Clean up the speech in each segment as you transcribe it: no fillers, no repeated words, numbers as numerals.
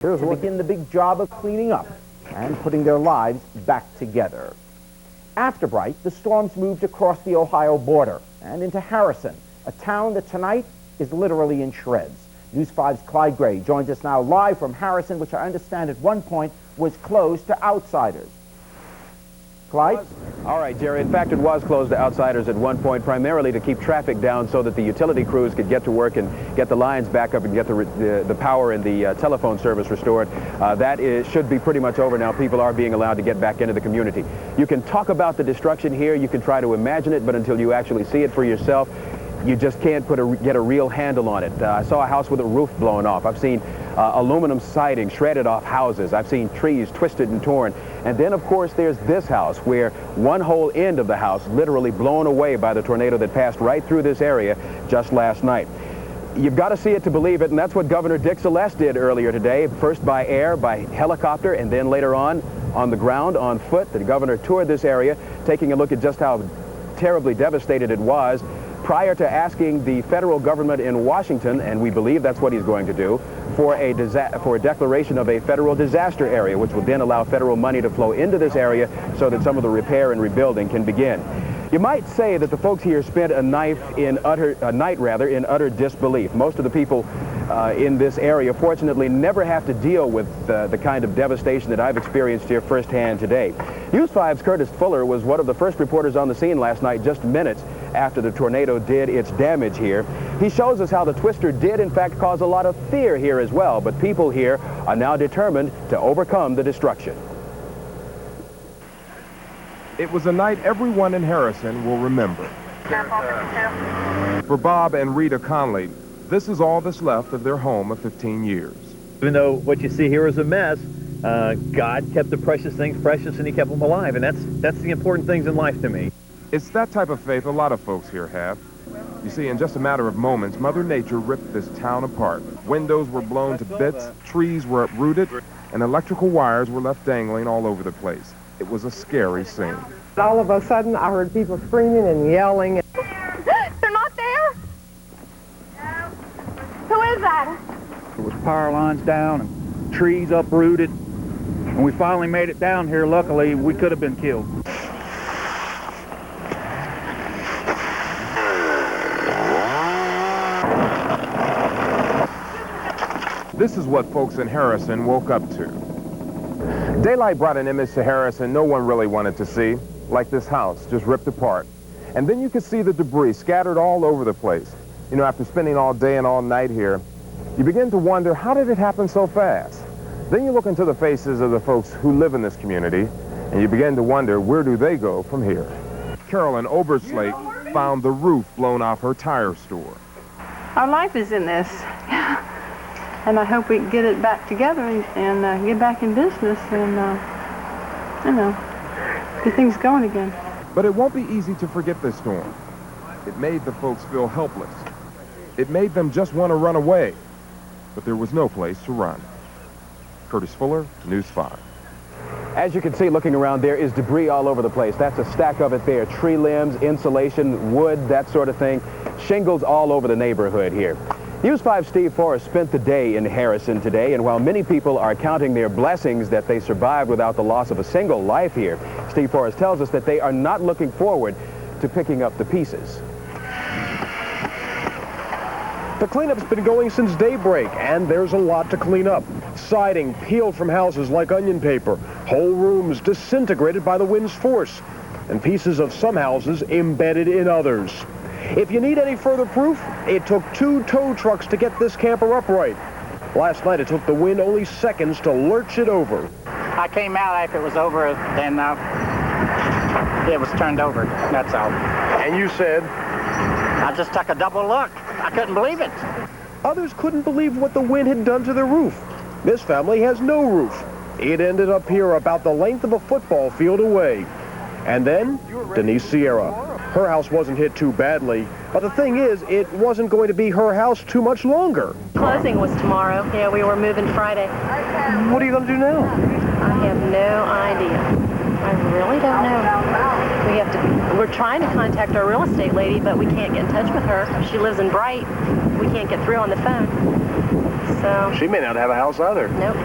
to begin the big job of cleaning up and putting their lives back together. After Wright, the storms moved across the Ohio border and into Harrison, a town that tonight is literally in shreds. News 5's Clyde Gray joins us now live from Harrison, which I understand at one point was closed to outsiders. Clyde? All right, Jerry. In fact, it was closed to outsiders at one point, primarily to keep traffic down so that the utility crews could get to work and get the lines back up and get the power and the telephone service restored. Should be pretty much over now. People are being allowed to get back into the community. You can talk about the destruction here. You can try to imagine it, but until you actually see it for yourself, you just can't get a real handle on it. I saw a house with a roof blown off. I've seen aluminum siding shredded off houses. I've seen trees twisted and torn. And then, of course, there's this house where one whole end of the house literally blown away by the tornado that passed right through this area just last night. You've got to see it to believe it, and that's what Governor Dick Celeste did earlier today, first by air, by helicopter, and then later on the ground, on foot. The governor toured this area, taking a look at just how terribly devastated it was, prior to asking the federal government in Washington, and we believe that's what he's going to do, for a declaration of a federal disaster area, which will then allow federal money to flow into this area so that some of the repair and rebuilding can begin. You might say that the folks here spent a night in utter disbelief. Most of the people in this area, fortunately, never have to deal with the kind of devastation that I've experienced here firsthand today. News 5's Curtis Fuller was one of the first reporters on the scene last night, just minutes after the tornado did its damage here. He shows us how the twister did, in fact, cause a lot of fear here as well, but people here are now determined to overcome the destruction. It was a night everyone in Harrison will remember. For Bob and Rita Conley, this is all that's left of their home of 15 years. Even though what you see here is a mess, God kept the precious things precious and he kept them alive, and that's the important things in life to me. It's that type of faith a lot of folks here have. You see, in just a matter of moments, Mother Nature ripped this town apart. Windows were blown to bits, trees were uprooted, and electrical wires were left dangling all over the place. It was a scary scene. All of a sudden, I heard people screaming and yelling. They're not there? No. Who is that? There was power lines down and trees uprooted. When we finally made it down here, luckily, we could have been killed. This is what folks in Harrison woke up to. Daylight brought an image to Harrison no one really wanted to see, like this house just ripped apart. And then you could see the debris scattered all over the place. You know, after spending all day and all night here, you begin to wonder, how did it happen so fast? Then you look into the faces of the folks who live in this community, and you begin to wonder, where do they go from here? Carolyn Oberslate found the roof blown off her tire store. Our life is in this. And I hope we can get it back together and get back in business and, get things going again. But it won't be easy to forget this storm. It made the folks feel helpless. It made them just want to run away. But there was no place to run. Curtis Fuller, News 5. As you can see, looking around, there is debris all over the place. That's a stack of it there. Tree limbs, insulation, wood, that sort of thing. Shingles all over the neighborhood here. News 5's Steve Forrest spent the day in Harrison today, and while many people are counting their blessings that they survived without the loss of a single life here, Steve Forrest tells us that they are not looking forward to picking up the pieces. The cleanup's been going since daybreak, and there's a lot to clean up. Siding peeled from houses like onion paper, whole rooms disintegrated by the wind's force, and pieces of some houses embedded in others. If you need any further proof, it took 2 tow trucks to get this camper upright. Last night, it took the wind only seconds to lurch it over. I came out after it was over, then it was turned over, that's all. And you said? I just took a double look. I couldn't believe it. Others couldn't believe what the wind had done to their roof. This family has no roof. It ended up here about the length of a football field away. And then, Denise Sierra. Her house wasn't hit too badly, but the thing is, it wasn't going to be her house too much longer. Closing was tomorrow. Yeah, we were moving Friday. What are you going to do now? I have no idea. I really don't know. We're trying to contact our real estate lady, but we can't get in touch with her. She lives in Wright. We can't get through on the phone. So She may not have a house either. nope.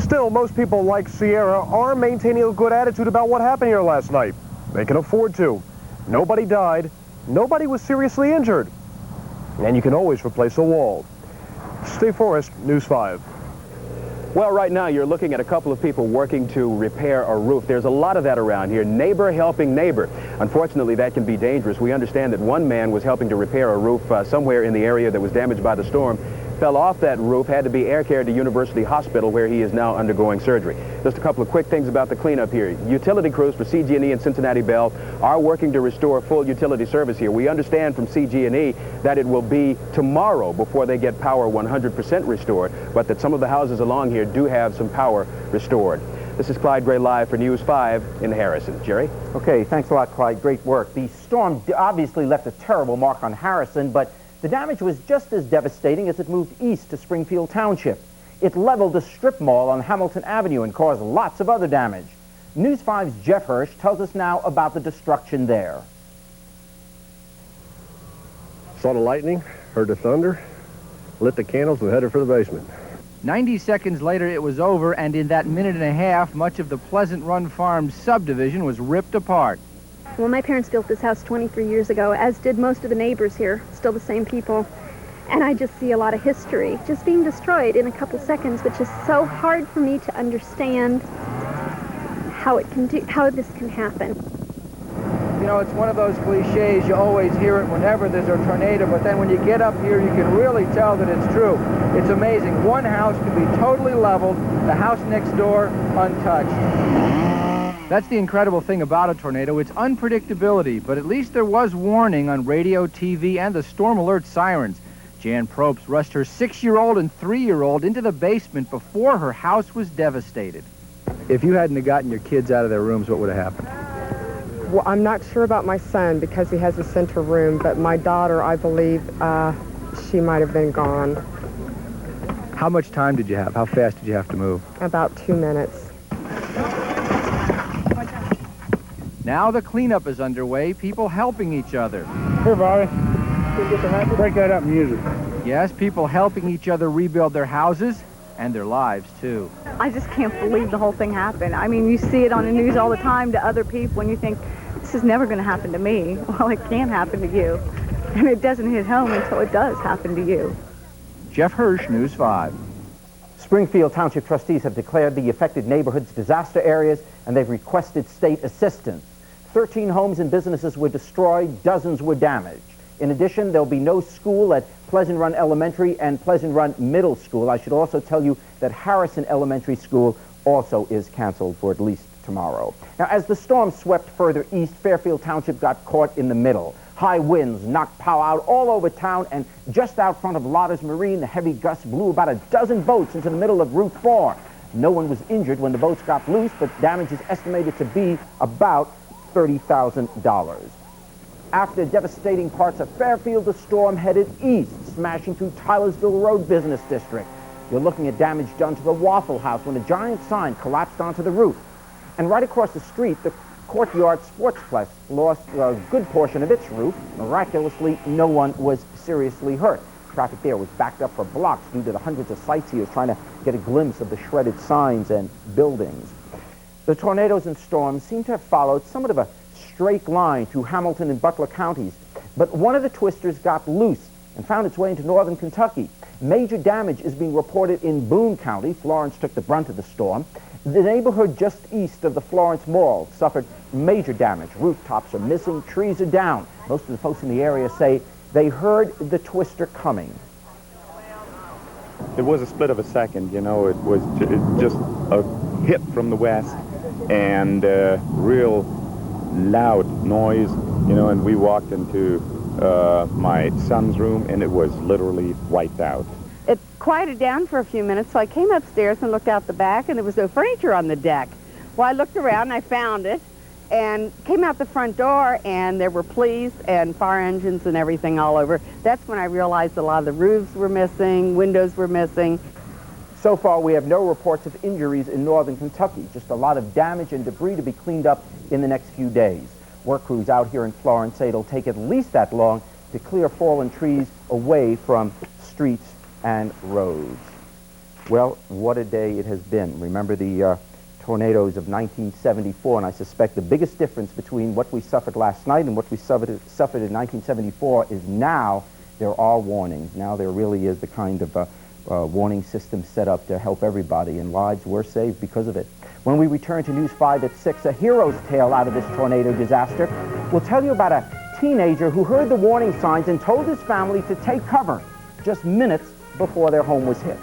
Still, most people like Sierra are maintaining a good attitude about what happened here last night. They can afford to. Nobody died. Nobody was seriously injured. And you can always replace a wall. Steve Forrest, News 5. Well, right now you're looking at a couple of people working to repair a roof. There's a lot of that around here, neighbor helping neighbor. Unfortunately, that can be dangerous. We understand that one man was helping to repair a roof somewhere in the area that was damaged by the storm, fell off that roof, had to be air carried to University Hospital, where he is now undergoing surgery. Just a couple of quick things about the cleanup here. Utility crews for CG&E and Cincinnati Bell are working to restore full utility service here. We understand from CG&E that it will be tomorrow before they get power 100% restored, but that some of the houses along here do have some power restored. This is Clyde Gray live for News 5 in Harrison. Jerry? Okay, thanks a lot, Clyde. Great work. The storm obviously left a terrible mark on Harrison, but the damage was just as devastating as it moved east to Springfield Township. It leveled a strip mall on Hamilton Avenue and caused lots of other damage. News 5's Jeff Hirsch tells us now about the destruction there. Saw the lightning, heard the thunder, lit the candles and headed for the basement. 90 seconds later, it was over, and in that minute and a half, much of the Pleasant Run Farms subdivision was ripped apart. Well, my parents built this house 23 years ago, as did most of the neighbors here, still the same people. And I just see a lot of history just being destroyed in a couple seconds, which is so hard for me to understand how this can happen. You know, it's one of those cliches, you always hear it whenever there's a tornado, but then when you get up here, you can really tell that it's true. It's amazing. One house can be totally leveled, the house next door untouched. That's the incredible thing about a tornado. It's unpredictability, but at least there was warning on radio, TV, and the storm alert sirens. Jan Probst rushed her 6-year-old and 3-year-old into the basement before her house was devastated. If you hadn't have gotten your kids out of their rooms, what would have happened? Well, I'm not sure about my son because he has a center room, but my daughter, I believe, she might have been gone. How much time did you have? How fast did you have to move? About 2 minutes. Now the cleanup is underway, people helping each other. Here, Bobby. Break that up and use it. Yes, people helping each other rebuild their houses and their lives, too. I just can't believe the whole thing happened. I mean, you see it on the news all the time to other people, and you think, this is never going to happen to me. Well, it can happen to you. And it doesn't hit home until it does happen to you. Jeff Hirsch, News 5. Springfield Township trustees have declared the affected neighborhoods disaster areas, and they've requested state assistance. 13 homes and businesses were destroyed, dozens were damaged. In addition, there'll be no school at Pleasant Run Elementary and Pleasant Run Middle School. I should also tell you that Harrison Elementary School also is canceled for at least tomorrow. Now, as the storm swept further east, Fairfield Township got caught in the middle. High winds knocked power out all over town, and just out front of Lotters Marine, the heavy gusts blew about a dozen boats into the middle of Route 4. No one was injured when the boats got loose, but damage is estimated to be about $30,000. After devastating parts of Fairfield, the storm headed east, smashing through Tylersville Road Business District. You're looking at damage done to the Waffle House when a giant sign collapsed onto the roof. And right across the street, the Courtyard Sportsplex lost a good portion of its roof. Miraculously, no one was seriously hurt. Traffic there was backed up for blocks due to the hundreds of sightseers trying to get a glimpse of the shredded signs and buildings. The tornadoes and storms seem to have followed somewhat of a straight line through Hamilton and Butler counties, but one of the twisters got loose and found its way into northern Kentucky. Major damage is being reported in Boone County. Florence took the brunt of the storm. The neighborhood just east of the Florence Mall suffered major damage. Rooftops are missing, trees are down. Most of the folks in the area say they heard the twister coming. It was a split of a second, you know. It was just a hit from the west and real loud noise, you know, and we walked into my son's room and it was literally wiped out. It quieted down for a few minutes, so I came upstairs and looked out the back, and there was no furniture on the deck. Well, I looked around and I found it and came out the front door, and there were police and fire engines and everything all over. That's when I realized a lot of the roofs were missing, windows were missing. So far, we have no reports of injuries in northern Kentucky, just a lot of damage and debris to be cleaned up in the next few days. Work crews out here in Florence say it'll take at least that long to clear fallen trees away from streets and roads. Well, what a day it has been. Remember the tornadoes of 1974, and I suspect the biggest difference between what we suffered last night and what we suffered in 1974 is now there are warnings. Now there really is the kind of warning system set up to help everybody, and lives were saved because of it. When we return to News 5 at 6, a hero's tale out of this tornado disaster. We'll tell you about a teenager who heard the warning signs and told his family to take cover just minutes before their home was hit.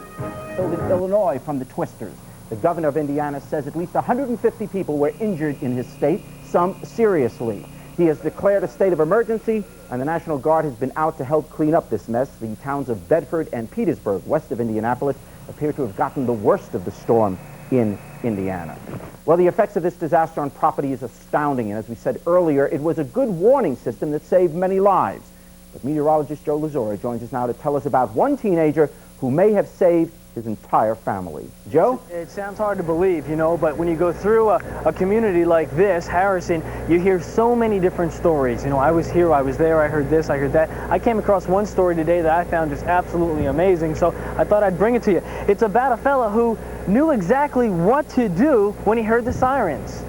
Illinois from the Twisters. The governor of Indiana says at least 150 people were injured in his state, some seriously. He has declared a state of emergency, and the National Guard has been out to help clean up this mess. The towns of Bedford and Petersburg, west of Indianapolis, appear to have gotten the worst of the storm in Indiana. Well, the effects of this disaster on property is astounding, and as we said earlier, it was a good warning system that saved many lives. But meteorologist Joe Lizura joins us now to tell us about one teenager who may have saved his entire family. Joe? It sounds hard to believe, you know, but when you go through a community like this, Harrison, you hear so many different stories. You know, I was here, I was there, I heard this, I heard that. I came across one story today that I found just absolutely amazing, so I thought I'd bring it to you. It's about a fella who knew exactly what to do when he heard the sirens.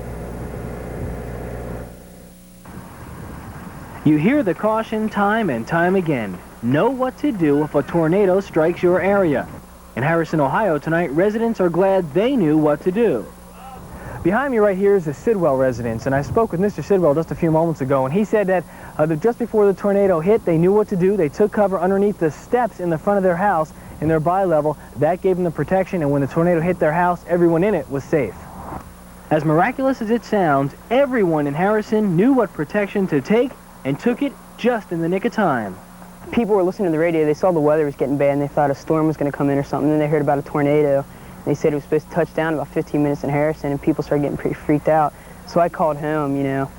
You hear the caution time and time again. Know what to do if a tornado strikes your area. In Harrison, Ohio tonight, residents are glad they knew what to do. Behind me right here is the Sidwell residence, and I spoke with Mr. Sidwell just a few moments ago, and he said that just before the tornado hit, they knew what to do. They took cover underneath the steps in the front of their house in their bi-level. That gave them the protection, and when the tornado hit their house, everyone in it was safe. As miraculous as it sounds, everyone in Harrison knew what protection to take and took it just in the nick of time. People were listening to the radio. They saw the weather was getting bad, and they thought a storm was going to come in or something. Then they heard about a tornado. They said it was supposed to touch down in about 15 minutes in Harrison, and people started getting pretty freaked out. So I called home, you know,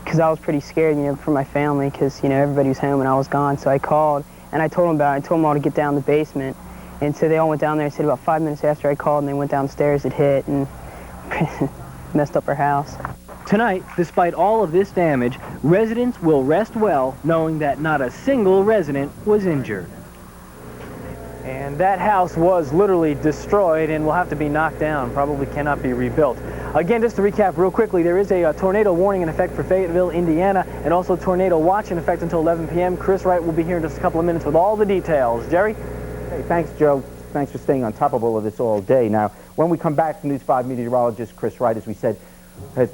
because I was pretty scared, you know, for my family, because, you know, everybody was home and I was gone. So I called, and I told them about it. I told them all to get down the basement. And so they all went down there. I said about 5 minutes after I called, and they went downstairs. It hit and messed up our house. Tonight, despite all of this damage, residents will rest well knowing that not a single resident was injured. And that house was literally destroyed and will have to be knocked down, probably cannot be rebuilt. Again, just to recap real quickly, there is a tornado warning in effect for Fayetteville, Indiana, and also tornado watch in effect until 11 p.m. Chris Wright will be here in just a couple of minutes with all the details. Jerry? Hey, thanks, Joe. Thanks for staying on top of all of this all day. Now, when we come back, News 5 meteorologist Chris Wright, as we said,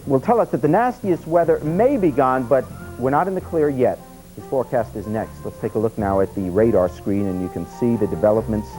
will tell us that the nastiest weather may be gone, but we're not in the clear yet. His forecast is next. Let's take a look now at the radar screen, and you can see the developments.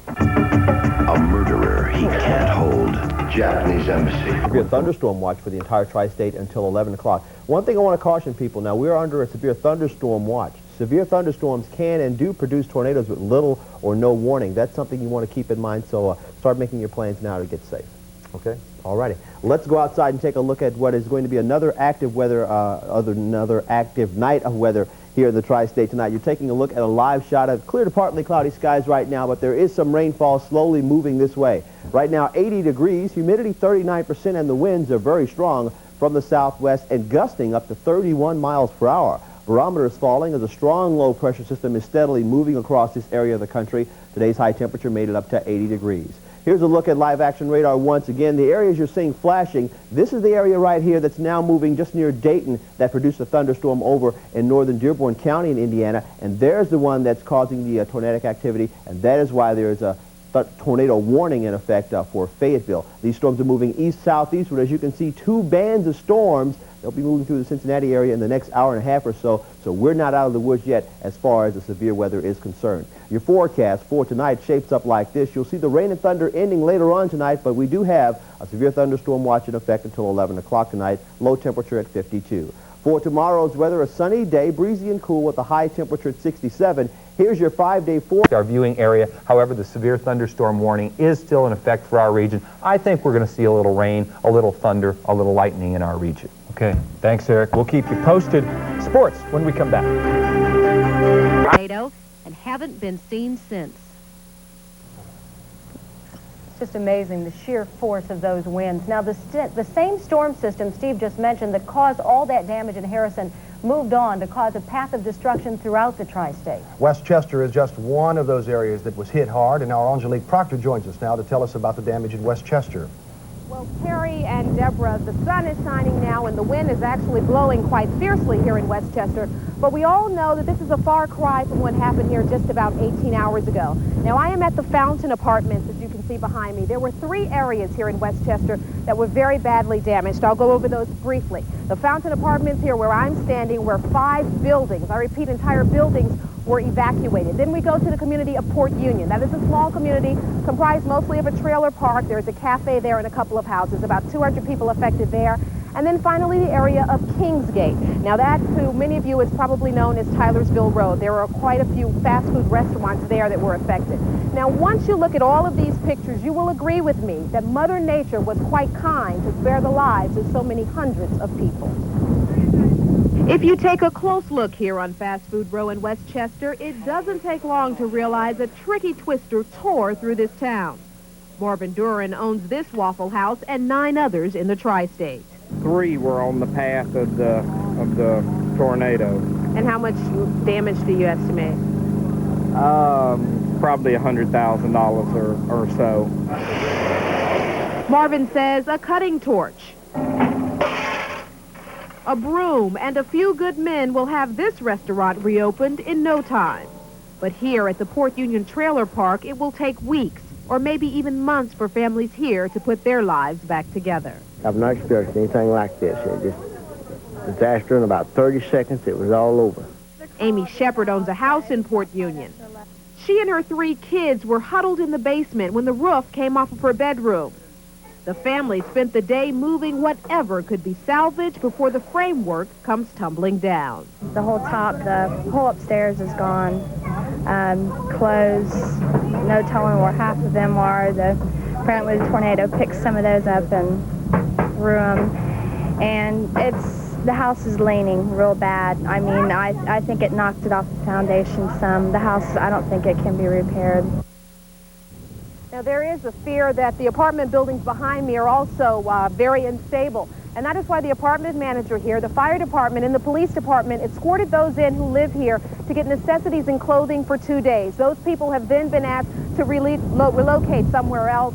A murderer he can't hold. Japanese embassy. Severe thunderstorm watch for the entire tri-state until 11 o'clock. One thing I want to caution people, now we're under a severe thunderstorm watch. Severe thunderstorms can and do produce tornadoes with little or no warning. That's something you want to keep in mind, so start making your plans now to get safe. Okay? All righty. Let's go outside and take a look at what is going to be another active weather, another active night of weather here in the tri-state tonight. You're taking a look at a live shot of clear to partly cloudy skies right now, but there is some rainfall slowly moving this way. Right now, 80 degrees, humidity 39%, and the winds are very strong from the southwest and gusting up to 31 miles per hour. Barometer is falling as a strong low pressure system is steadily moving across this area of the country. Today's high temperature made it up to 80 degrees. Here's a look at live action radar once again. The areas you're seeing flashing, this is the area right here that's now moving just near Dayton that produced a thunderstorm over in northern Dearborn County in Indiana, and there's the one that's causing the tornadic activity, and that is why there's a tornado warning in effect for Fayetteville. These storms are moving east-southeastward. As you can see, two bands of storms. They'll be moving through the Cincinnati area in the next hour and a half or so, so we're not out of the woods yet as far as the severe weather is concerned. Your forecast for tonight shapes up like this. You'll see the rain and thunder ending later on tonight, but we do have a severe thunderstorm watch in effect until 11 o'clock tonight, low temperature at 52. For tomorrow's weather, a sunny day, breezy and cool with a high temperature at 67. Here's your 5-day forecast. Our viewing area, however, the severe thunderstorm warning is still in effect for our region. I think we're going to see a little rain, a little thunder, a little lightning in our region. Okay, thanks, Eric. We'll keep you posted. Sports when we come back. And haven't been seen since. It's just amazing, the sheer force of those winds. Now, the same storm system Steve just mentioned that caused all that damage in Harrison moved on to cause a path of destruction throughout the tri-state. Westchester is just one of those areas that was hit hard, and our Aungelique Proctor joins us now to tell us about the damage in Westchester. Well, Terry and Debra, the sun is shining now and the wind is actually blowing quite fiercely here in Westchester. But we all know that this is a far cry from what happened here just about 18 hours ago. Now, I am at the Fountain Apartments, as you can see behind me. There were 3 areas here in Westchester that were very badly damaged. I'll go over those briefly. The Fountain Apartments here where I'm standing, where 5 buildings, I repeat, entire buildings, were evacuated. Then we go to the community of Port Union. That is a small community comprised mostly of a trailer park. There's a cafe there and a couple of houses, about 200 people affected there. And then finally the area of Kingsgate. Now that, to many of you, is probably known as Tylersville Road. There are quite a few fast food restaurants there that were affected. Now once you look at all of these pictures, you will agree with me that Mother Nature was quite kind to spare the lives of so many hundreds of people. If you take a close look here on Fast Food Row in Westchester, it doesn't take long to realize a tricky twister tore through this town. Marvin Duran owns this Waffle House and 9 others in the tri-state. 3 were on the path of the tornado. And how much damage do you estimate? Probably $100,000 or so. Marvin says a cutting torch, a broom, and a few good men will have this restaurant reopened in no time. But here at the Port Union Trailer Park, it will take weeks or maybe even months for families here to put their lives back together. I've not experienced anything like this. It just disaster in about 30 seconds, it was all over. Amy Shepard owns a house in Port Union. She and her 3 kids were huddled in the basement when the roof came off of her bedroom. The family spent the day moving whatever could be salvaged before the framework comes tumbling down. The whole top, the whole upstairs is gone. Clothes, no telling where half of them are. Apparently the tornado picked some of those up and threw them. And the house is leaning real bad. I mean, I think it knocked it off the foundation some. The house, I don't think it can be repaired. Now, there is a fear that the apartment buildings behind me are also very unstable. And that is why the apartment manager here, the fire department, and the police department escorted those in who live here to get necessities and clothing for 2 days. Those people have then been asked to relocate somewhere else.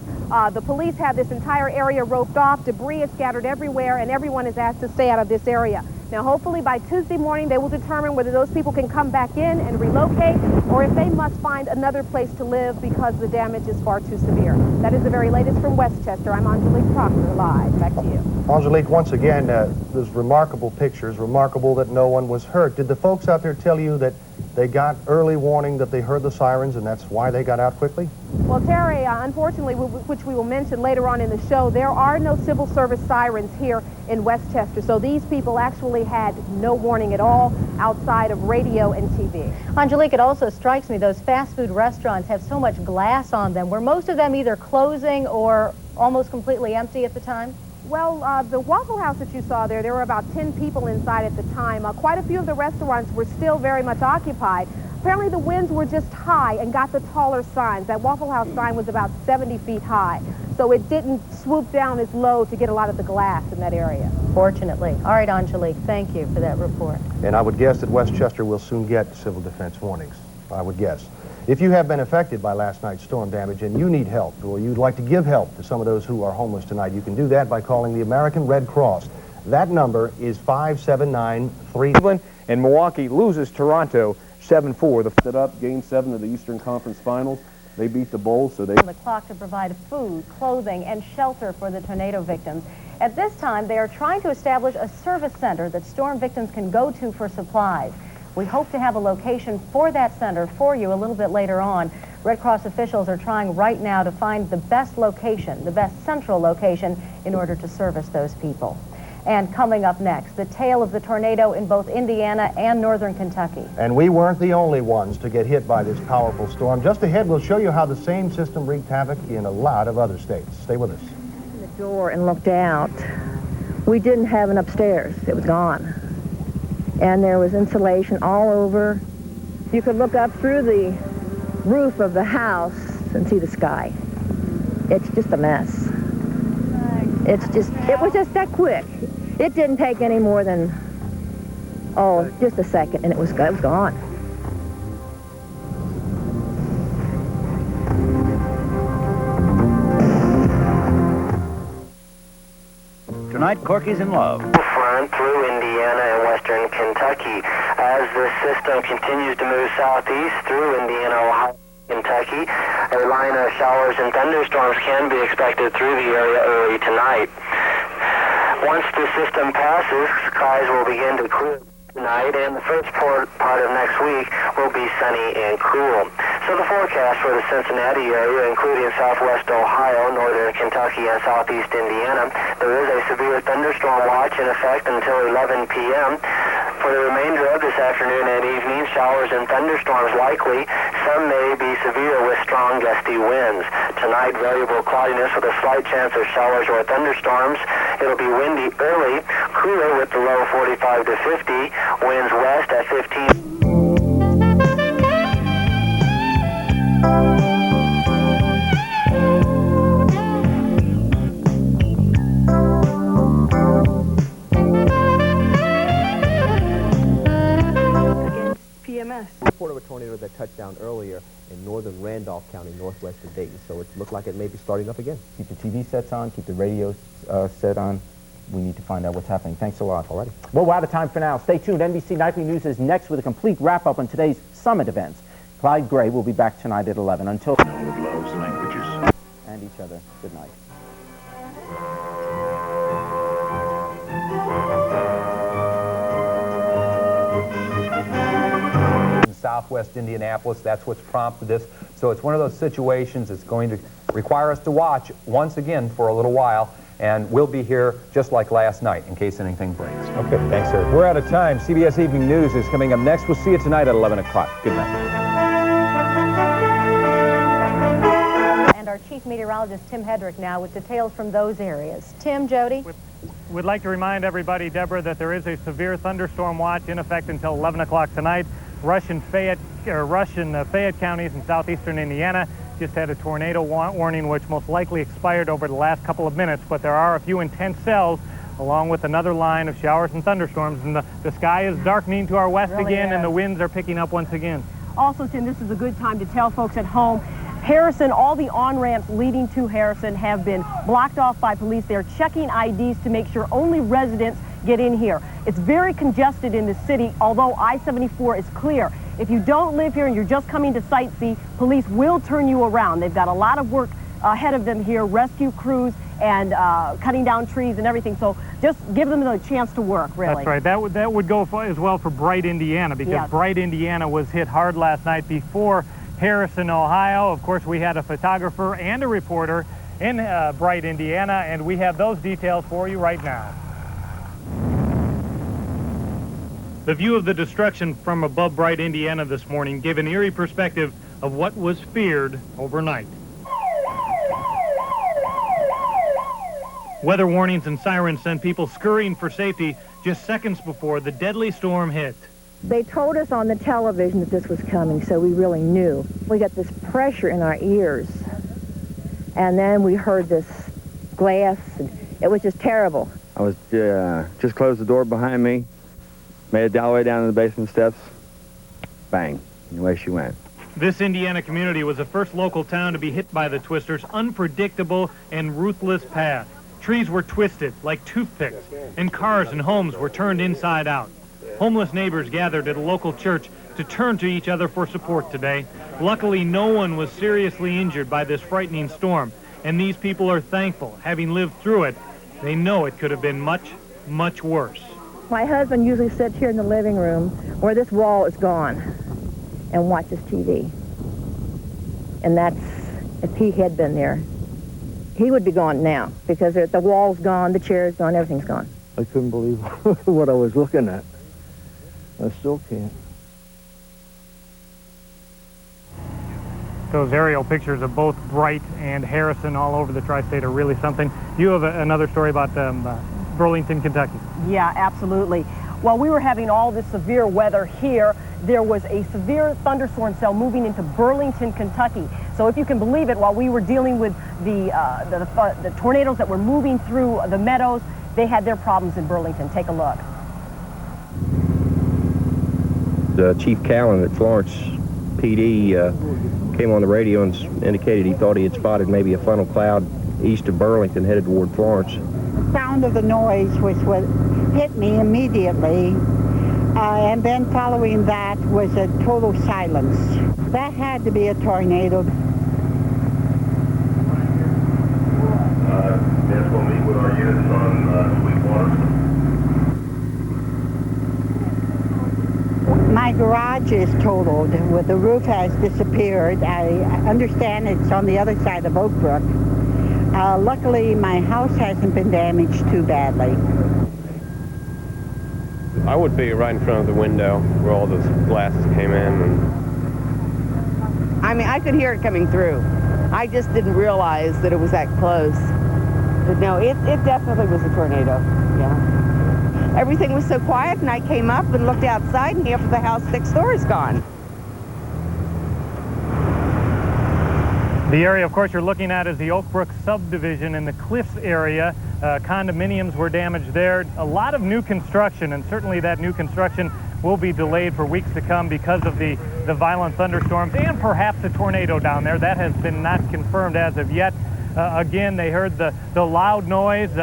The police have this entire area roped off. Debris is scattered everywhere, and everyone is asked to stay out of this area. Now, hopefully by Tuesday morning, they will determine whether those people can come back in and relocate, or if they must find another place to live because the damage is far too severe. That is the very latest from Westchester. I'm Aungelique Proctor, live. Back to you. Aungelique, once again, those remarkable pictures, remarkable that no one was hurt. Did the folks out there tell you that they got early warning that they heard the sirens and that's why they got out quickly? Well, Terry, unfortunately, which we will mention later on in the show, there are no civil service sirens here in Westchester. So these people actually had no warning at all outside of radio and TV. Aungelique, it also strikes me those fast food restaurants have so much glass on them. Were most of them either closing or almost completely empty at the time? Well, the Waffle House that you saw there were about 10 people inside at the time. Quite a few of the restaurants were still very much occupied. Apparently the winds were just high and got the taller signs. That Waffle House sign was about 70 feet high, so it didn't swoop down as low to get a lot of the glass in that area. Fortunately. All right, Aungelique, thank you for that report. And I would guess that Westchester will soon get civil defense warnings, I would guess. If you have been affected by last night's storm damage and you need help, or you'd like to give help to some of those who are homeless tonight, you can do that by calling the American Red Cross. That number is 579-3. Cleveland and Milwaukee loses Toronto 7-4. The set up Game 7 of the Eastern Conference Finals. They beat the Bulls, so they... ...on the clock to provide food, clothing, and shelter for the tornado victims. At this time, they are trying to establish a service center that storm victims can go to for supplies. We hope to have a location for that center for you a little bit later on. Red Cross officials are trying right now to find the best location, the best central location, in order to service those people. And coming up next, the tale of the tornado in both Indiana and northern Kentucky. And we weren't the only ones to get hit by this powerful storm. Just ahead, we'll show you how the same system wreaked havoc in a lot of other states. Stay with us. The door and looked out. We didn't have an upstairs. It was gone. And there was insulation all over. You could look up through the roof of the house and see the sky. It's just a mess. It was just that quick. It didn't take any more than Oh, just a second, and it was gone. Tonight, Corky's in love. Front through Indiana and western Kentucky. As this system continues to move southeast through Indiana, Ohio, Kentucky, a line of showers and thunderstorms can be expected through the area early tonight. Once the system passes, skies will begin to clear tonight, and the first part of next week will be sunny and cool. So the forecast for the Cincinnati area, including southwest Ohio, northern Kentucky, and southeast Indiana, there is a severe thunderstorm watch in effect until 11 p.m. For the remainder of this afternoon and evening, showers and thunderstorms likely. Some may be severe with strong gusty winds. Tonight, variable cloudiness with a slight chance of showers or thunderstorms. It'll be windy early, cooler with the low 45 to 50, winds west at 15. Report of a tornado that touched down earlier in northern Randolph County, northwest of Dayton. So it looked like it may be starting up again. Keep the TV sets on, keep the radio set on. We need to find out what's happening. Thanks a lot. Alrighty. Well, we're out of time for now. Stay tuned. NBC Nightly News is next with a complete wrap-up on today's summit events. Clyde Gray will be back tonight at 11. Until Loves languages. And each other. Good night. Southwest Indianapolis. That's what's prompted this. So it's one of those situations that's going to require us to watch once again for a little while, and we'll be here just like last night in case anything breaks. Okay, thanks, sir. We're out of time. CBS Evening News is coming up next. We'll see you tonight at 11 o'clock. Good night. And our chief meteorologist, Tim Hedrick, now with details from those areas. Tim, Jodi? We'd like to remind everybody, Debra, that there is a severe thunderstorm watch in effect until 11 o'clock tonight. Rush and Fayette counties in southeastern Indiana just had a tornado warning, which most likely expired over the last couple of minutes, but there are a few intense cells along with another line of showers and thunderstorms, and the sky is darkening to our west again, and the winds are picking up once again. Also, Tim, this is a good time to tell folks at home, Harrison, all the on-ramps leading to Harrison have been blocked off by police. They're checking IDs to make sure only residents get in here. It's very congested in the city, although I-74 is clear. If you don't live here and you're just coming to sightsee, police will turn you around. They've got a lot of work ahead of them here, rescue crews and cutting down trees and everything. So just give them the chance to work, really. That's right. That would go as well for Wright, Indiana, because yes, Wright, Indiana was hit hard last night before Harrison, Ohio. Of course, we had a photographer and a reporter in Wright, Indiana, and we have those details for you right now. The view of the destruction from above Wright, Indiana this morning gave an eerie perspective of what was feared overnight. Weather warnings and sirens sent people scurrying for safety just seconds before the deadly storm hit. They told us on the television that this was coming, so we really knew. We got this pressure in our ears, and then we heard this glass, and it was just terrible. I was just closed the door behind me, made it all the way down to the basement steps, bang, and away she went. This Indiana community was the first local town to be hit by the twisters' unpredictable and ruthless path. Trees were twisted like toothpicks, and cars and homes were turned inside out. Homeless neighbors gathered at a local church to turn to each other for support today. Luckily, no one was seriously injured by this frightening storm, and these people are thankful. Having lived through it, they know it could have been much, much worse. My husband usually sits here in the living room where this wall is gone and watches TV. And that's, if he had been there, he would be gone now, because the wall's gone, the chair's gone, everything's gone. I couldn't believe what I was looking at. I still can't. Those aerial pictures of both Wright and Harrison all over the tri-state are really something. You have another story about Burlington, Kentucky. Yeah, absolutely. While we were having all this severe weather here, there was a severe thunderstorm cell moving into Burlington, Kentucky. So if you can believe it, while we were dealing with the tornadoes that were moving through the meadows, they had their problems in Burlington. Take a look. Chief Callan at Florence PD came on the radio and indicated he thought he had spotted maybe a funnel cloud east of Burlington headed toward Florence. Sound of the noise was what hit me immediately, and then following that was a total silence. That had to be a tornado. That's going to meet with our units on Sweetwater. My garage is totaled. The roof has disappeared. I understand it's on the other side of Oak Brook. Luckily, my house hasn't been damaged too badly. I would be right in front of the window where all those glasses came in. I mean, I could hear it coming through. I just didn't realize that it was that close. But no, it definitely was a tornado, yeah. Everything was so quiet, and I came up and looked outside, and half of the house next door is gone. The area, of course, you're looking at is the Oak Brook subdivision in the Cliffs area. Condominiums were damaged there. A lot of new construction, and certainly that new construction will be delayed for weeks to come because of the violent thunderstorms and perhaps a tornado down there. That has been not confirmed as of yet. Again, they heard the loud noise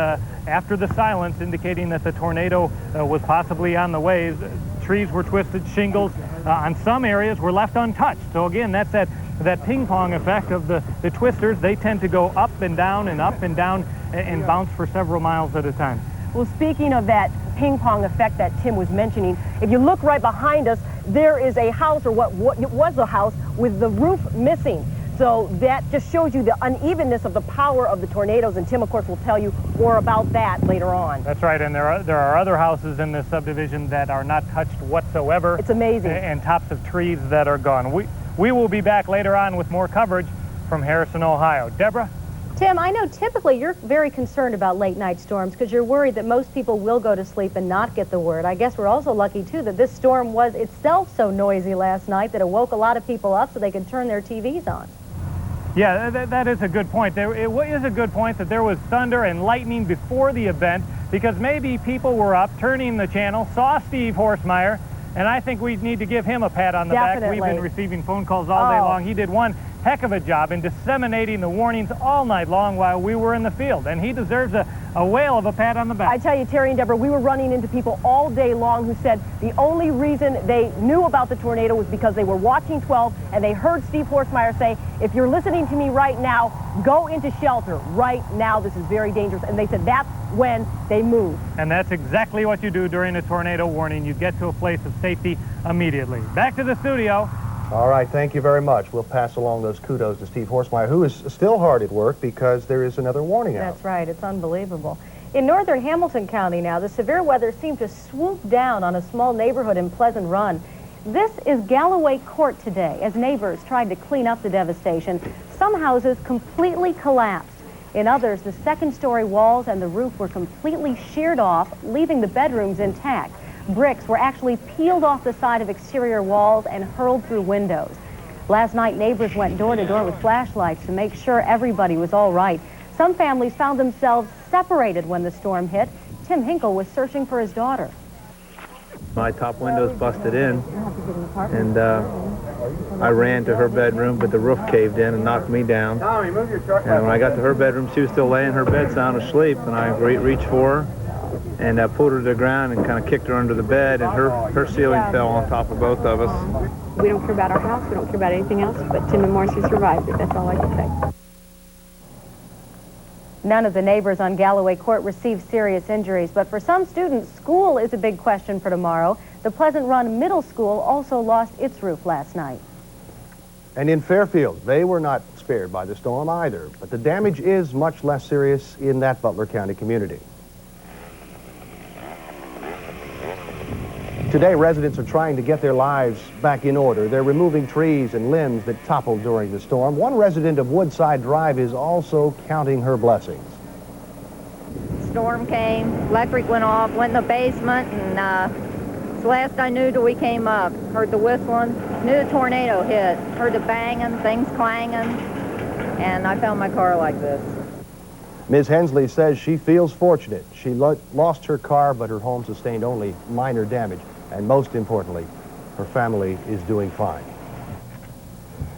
after the silence, indicating that the tornado was possibly on the way. Trees were twisted, shingles on some areas were left untouched. So again, that's that ping pong effect of the twisters. They tend to go up and down and up and down and bounce for several miles at a time. Well, speaking of that ping pong effect that Tim was mentioning, if you look right behind us, there is a house, or what was a house, with the roof missing. So that just shows you the unevenness of the power of the tornadoes, and Tim, of course, will tell you more about that later on. That's right, and there are other houses in this subdivision that are not touched whatsoever. It's amazing. And tops of trees that are gone. We will be back later on with more coverage from Harrison, Ohio. Deborah? Tim, I know typically you're very concerned about late night storms because you're worried that most people will go to sleep and not get the word. I guess we're also lucky, too, that this storm was itself so noisy last night that it woke a lot of people up so they could turn their TVs on. Yeah, that is a good point. It is a good point that there was thunder and lightning before the event because maybe people were up, turning the channel, saw Steve Horstmeyer, and I think we need to give him a pat on the back. We've been receiving phone calls all day long. He did one heck of a job in disseminating the warnings all night long while we were in the field, and he deserves a whale of a pat on the back. I tell you, Terry and Deborah, we were running into people all day long who said the only reason they knew about the tornado was because they were watching 12 and they heard Steve Horstmeyer say, if you're listening to me right now, go into shelter right now. This is very dangerous. And they said that's when they moved. And that's exactly what you do during a tornado warning. You get to a place of safety immediately. Back to the studio. All right, thank you very much. We'll pass along those kudos to Steve Horstmeyer, who is still hard at work because there is another warning out. That's right. It's unbelievable. In northern Hamilton County now, the severe weather seemed to swoop down on a small neighborhood in Pleasant Run. This is Galloway Court today as neighbors tried to clean up the devastation. Some houses completely collapsed. In others, the second-story walls and the roof were completely sheared off, leaving the bedrooms intact. Bricks were actually peeled off the side of exterior walls and hurled through windows. Last night, neighbors went door to door with flashlights to make sure everybody was all right. Some families found themselves separated when the storm hit. Tim Hinkle was searching for his daughter. My top window's busted in, and I ran to her bedroom, but the roof caved in and knocked me down. And when I got to her bedroom, she was still laying in her bed sound asleep, and I reached for her and pulled her to the ground and kind of kicked her under the bed, and her ceiling fell on top of both of us. We don't care about our house, we don't care about anything else, but Tim and Marcy survived it. That's all I can say. None of the neighbors on Galloway Court received serious injuries, but for some students, school is a big question for tomorrow. The Pleasant Run Middle School also lost its roof last night. And in Fairfield, they were not spared by the storm either, but the damage is much less serious in that Butler County community. Today, residents are trying to get their lives back in order. They're removing trees and limbs that toppled during the storm. One resident of Woodside Drive is also counting her blessings. Storm came, electric went off, went in the basement, and it's the last I knew till we came up. Heard the whistling, knew the tornado hit, heard the banging, things clanging, and I found my car like this. Ms. Hensley says she feels fortunate. She lost her car, but her home sustained only minor damage. And most importantly, her family is doing fine.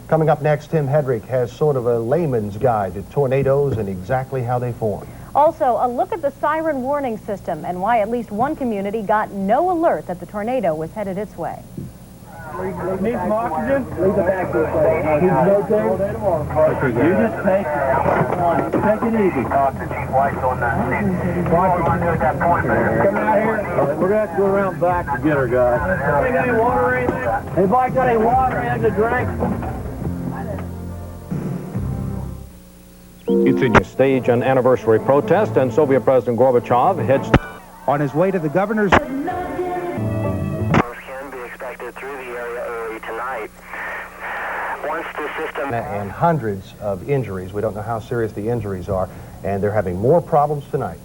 Coming up next, Tim Hedrick has sort of a layman's guide to tornadoes and exactly how they form. Also, a look at the siren warning system and why at least one community got no alert that the tornado was headed its way. Need some oxygen? Leave it back this way. You just take it easy. Come out here. We're going to have to go around back to get her, guys. Anybody got any water or anything? Anybody got any water and to drink? Continue stage an anniversary protest, and Soviet President Gorbachev heads on his way to the governor's. Can be expected through the area early tonight. Once the system and hundreds of injuries. We don't know how serious the injuries are, and they're having more problems tonight.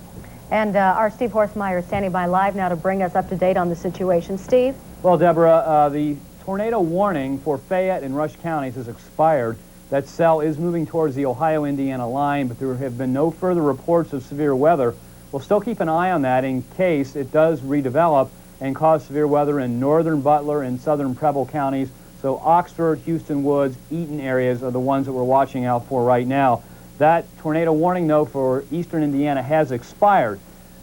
And our Steve Horstmeyer is standing by live now to bring us up to date on the situation. Steve? Well, Deborah, the tornado warning for Fayette and Rush counties has expired. That cell is moving towards the Ohio-Indiana line, but there have been no further reports of severe weather. We'll still keep an eye on that in case it does redevelop and cause severe weather in northern Butler and southern Preble counties. So Oxford, Houston Woods, Eaton areas are the ones that we're watching out for right now. That tornado warning, though, for eastern Indiana has expired.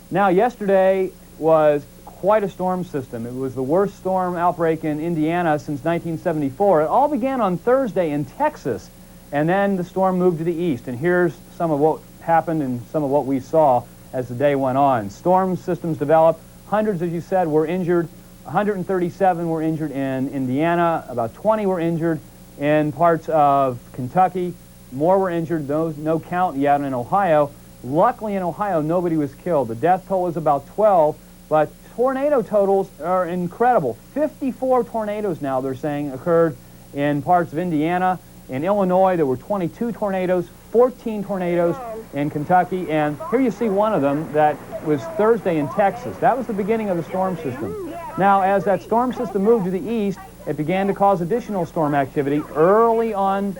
Now, yesterday was quite a storm system. It was the worst storm outbreak in Indiana since 1974. It all began on Thursday in Texas, and then the storm moved to the east. And here's some of what happened and some of what we saw as the day went on. Storm systems developed. Hundreds, as you said, were injured. 137 were injured in Indiana. About 20 were injured in parts of Kentucky. More were injured. Those no count yet in Ohio. Luckily in Ohio, nobody was killed. The death toll is about 12, but tornado totals are incredible. 54 tornadoes now, they're saying, occurred in parts of Indiana. In Illinois, there were 22 tornadoes, 14 tornadoes in Kentucky, and here you see one of them that was Thursday in Texas. That was the beginning of the storm system. Now, as that storm system moved to the east, it began to cause additional storm activity. Early on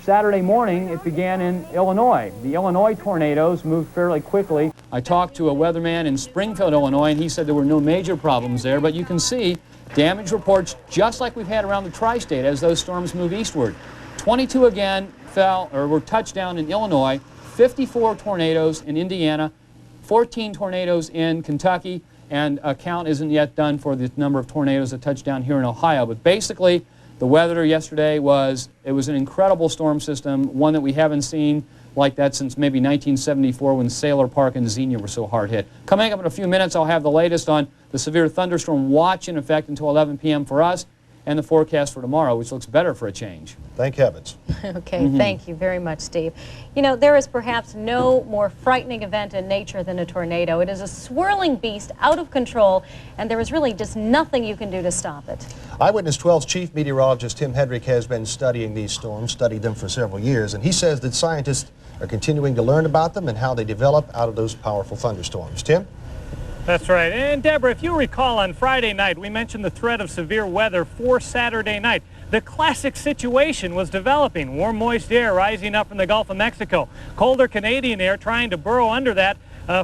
Saturday morning, it began in Illinois. The Illinois tornadoes moved fairly quickly. I talked to a weatherman in Springfield, Illinois, and he said there were no major problems there, but you can see damage reports just like we've had around the tri-state as those storms move eastward. 22 again fell or were touched down in Illinois, 54 tornadoes in Indiana, 14 tornadoes in Kentucky, and a count isn't yet done for the number of tornadoes that touched down here in Ohio. But basically, the weather yesterday was an incredible storm system, one that we haven't seen like that since maybe 1974 when Sailor Park and Xenia were so hard hit. Coming up in a few minutes, I'll have the latest on the severe thunderstorm watch in effect until 11 p.m. for us and the forecast for tomorrow, which looks better for a change. Thank heavens. Okay, thank you very much, Steve. You know, there is perhaps no more frightening event in nature than a tornado. It is a swirling beast out of control, and there is really just nothing you can do to stop it. Eyewitness 12's chief meteorologist Tim Hedrick has been studying these storms, studied them for several years, and he says that scientists are continuing to learn about them and how they develop out of those powerful thunderstorms. Tim? That's right. And Deborah, if you recall on Friday night, we mentioned the threat of severe weather for Saturday night. The classic situation was developing. Warm, moist air rising up from the Gulf of Mexico. Colder Canadian air trying to burrow under that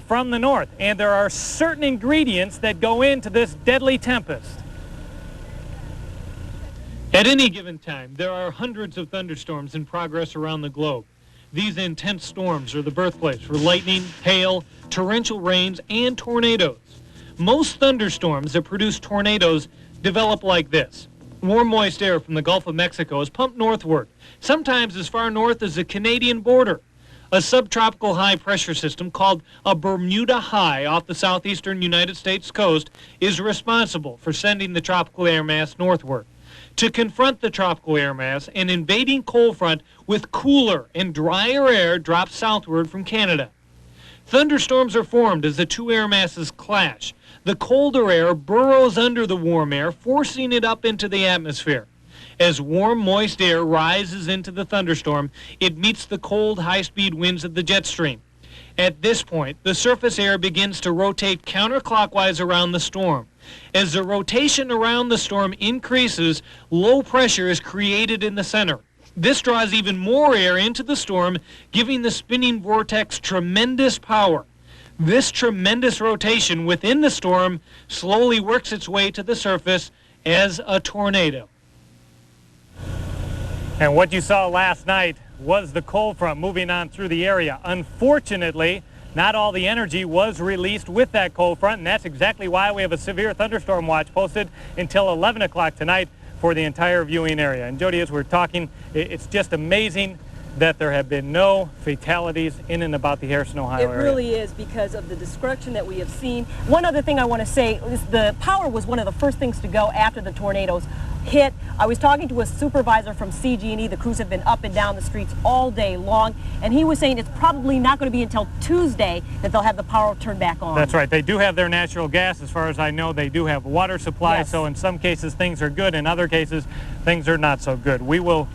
from the north. And there are certain ingredients that go into this deadly tempest. At any given time, there are hundreds of thunderstorms in progress around the globe. These intense storms are the birthplace for lightning, hail, torrential rains, and tornadoes. Most thunderstorms that produce tornadoes develop like this. Warm, moist air from the Gulf of Mexico is pumped northward, sometimes as far north as the Canadian border. A subtropical high-pressure system called a Bermuda High off the southeastern United States coast is responsible for sending the tropical air mass northward. To confront the tropical air mass, an invading cold front with cooler and drier air drops southward from Canada. Thunderstorms are formed as the two air masses clash. The colder air burrows under the warm air, forcing it up into the atmosphere. As warm, moist air rises into the thunderstorm, it meets the cold, high-speed winds of the jet stream. At this point, the surface air begins to rotate counterclockwise around the storm. As the rotation around the storm increases, low pressure is created in the center. This draws even more air into the storm, giving the spinning vortex tremendous power. This tremendous rotation within the storm slowly works its way to the surface as a tornado. And what you saw last night was the cold front moving on through the area. Unfortunately, not all the energy was released with that cold front, and that's exactly why we have a severe thunderstorm watch posted until 11 o'clock tonight for the entire viewing area. And Jodi, as we're talking, it's just amazing that there have been no fatalities in and about the Harrison, Ohio area. It really is, because of the destruction that we have seen. One other thing I want to say is the power was one of the first things to go after the tornadoes hit. I was talking to a supervisor from CG&E. The crews have been up and down the streets all day long, and he was saying it's probably not going to be until Tuesday that they'll have the power turned back on. That's right. They do have their natural gas. As far as I know, they do have water supply. Yes. So in some cases things are good, in other cases things are not so good. We will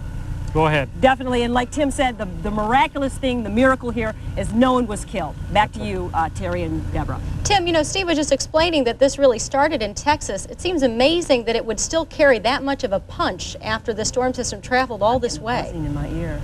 go ahead. Definitely, and like Tim said, the miraculous thing, the miracle here is no one was killed. Back to you, Terry and Debra. Tim, you know, Steve was just explaining that this really started in Texas. It seems amazing that it would still carry that much of a punch after the storm system traveled all this way. In my ear.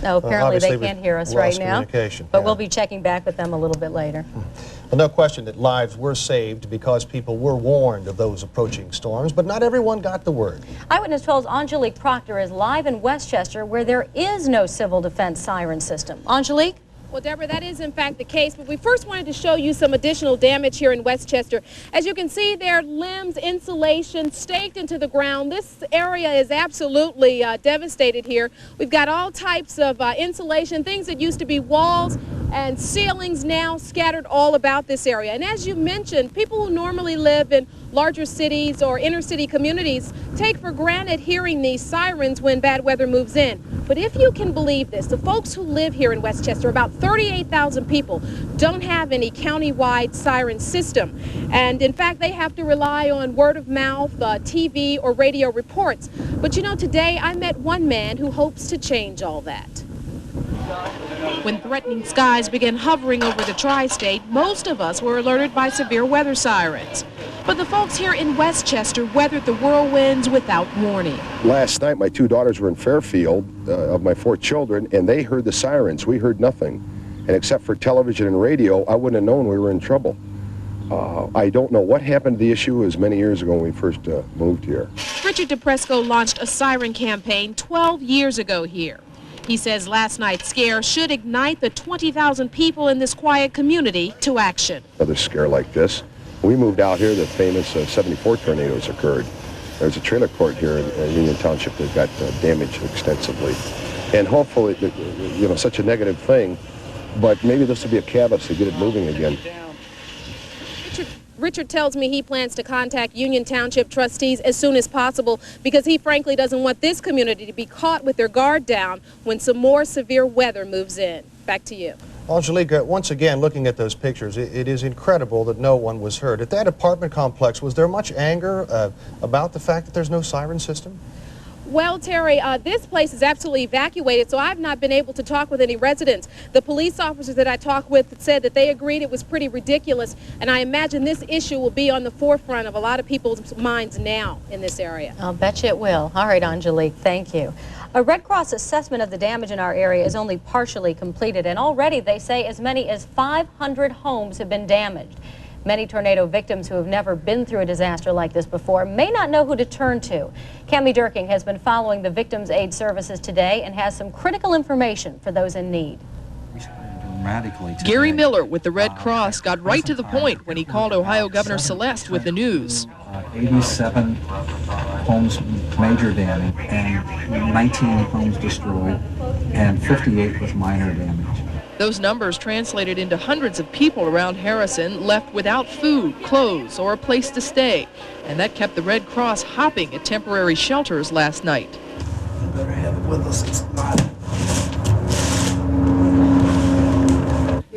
No, apparently they can't hear us right now, but yeah. we'll be checking back with them a little bit later. Well, no question that lives were saved because people were warned of those approaching storms, but not everyone got the word. Eyewitness 12's Aungelique Proctor is live in Westchester, where there is no civil defense siren system. Aungelique? Well, Debra, that is in fact the case, but we first wanted to show you some additional damage here in Westchester. As you can see there, limbs, insulation staked into the ground. This area is absolutely devastated here. We've got all types of insulation, things that used to be walls and ceilings now scattered all about this area. And as you mentioned, people who normally live in larger cities or inner city communities take for granted hearing these sirens when bad weather moves in. But if you can believe this, the folks who live here in Westchester, about 38,000 people, don't have any county-wide siren system. And in fact, they have to rely on word of mouth, TV or radio reports. But you know, today I met one man who hopes to change all that. When threatening skies began hovering over the tri-state, most of us were alerted by severe weather sirens. But the folks here in Westchester weathered the whirlwinds without warning. Last night, my two daughters were in Fairfield, of my 4 children, and they heard the sirens. We heard nothing. And except for television and radio, I wouldn't have known we were in trouble. I don't know what happened to the issue. It was many years ago when we first moved here. Richard DePresco launched a siren campaign 12 years ago here. He says last night's scare should ignite the 20,000 people in this quiet community to action. Another scare like this. When we moved out here, the famous 74 tornadoes occurred. There's a trailer court here in Union Township that got damaged extensively. And hopefully, you know, such a negative thing, but maybe this will be a catalyst to get it moving again. Richard tells me he plans to contact Union Township trustees as soon as possible because he frankly doesn't want this community to be caught with their guard down when some more severe weather moves in. Back to you. Aungelique, once again, looking at those pictures, it is incredible that no one was hurt. At that apartment complex, was there much anger about the fact that there's no siren system? Well, Terry, this place is absolutely evacuated, so I've not been able to talk with any residents. The police officers that I talked with said that they agreed it was pretty ridiculous, and I imagine this issue will be on the forefront of a lot of people's minds now in this area. I'll bet you it will. All right, Aungelique, thank you. A Red Cross assessment of the damage in our area is only partially completed, and already they say as many as 500 homes have been damaged. Many tornado victims who have never been through a disaster like this before may not know who to turn to. Cami Durking has been following the Victims Aid Services today and has some critical information for those in need. Gary Miller with the Red Cross got right to the point when he called Ohio Governor Celeste with the news. 87 homes major damage and 19 homes destroyed and 58 with minor damage. Those numbers translated into hundreds of people around Harrison left without food, clothes, or a place to stay. And that kept the Red Cross hopping at temporary shelters last night. You better have it with us. It's not.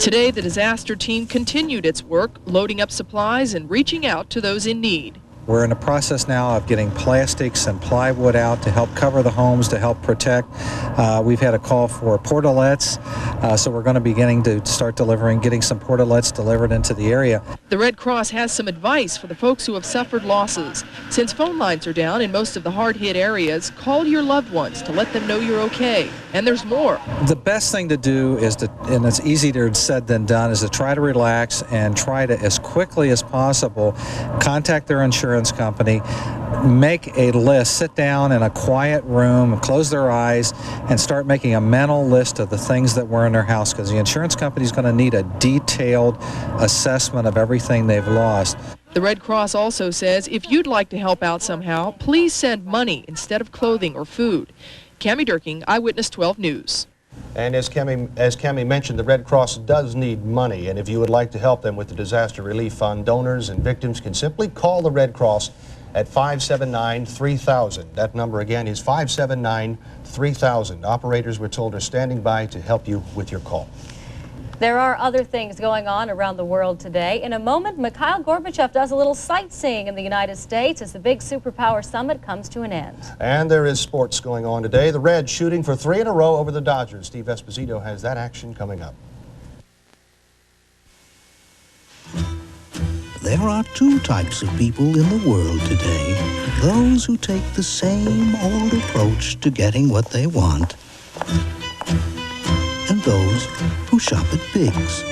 Today, the disaster team continued its work, loading up supplies and reaching out to those in need. We're in the process now of getting plastics and plywood out to help cover the homes, to help protect. We've had a call for portalettes, so we're going to be beginning to start getting some portalettes delivered into the area. The Red Cross has some advice for the folks who have suffered losses. Since phone lines are down in most of the hard-hit areas, call your loved ones to let them know you're okay. And there's more. The best thing to do is to, and it's easier said than done, is to try to relax and try to, as quickly as possible, contact their insurance company, make a list, sit down in a quiet room, close their eyes, and start making a mental list of the things that were in their house, because the insurance company is going to need a detailed assessment of everything they've lost. The Red Cross also says if you'd like to help out somehow, please send money instead of clothing or food. Cami Durking, Eyewitness 12 News. And as Cami mentioned, the Red Cross does need money, and if you would like to help them with the Disaster Relief Fund, donors and victims can simply call the Red Cross at 579-3000. That number again is 579-3000. Operators, we're told, are standing by to help you with your call. There are other things going on around the world today. In a moment, Mikhail Gorbachev does a little sightseeing in the United States as the big superpower summit comes to an end. And there is sports going on today. The Reds shooting for 3 in a row over the Dodgers. Steve Esposito has that action coming up. There are two types of people in the world today. Those who take the same old approach to getting what they want, and those who shop at Biggs.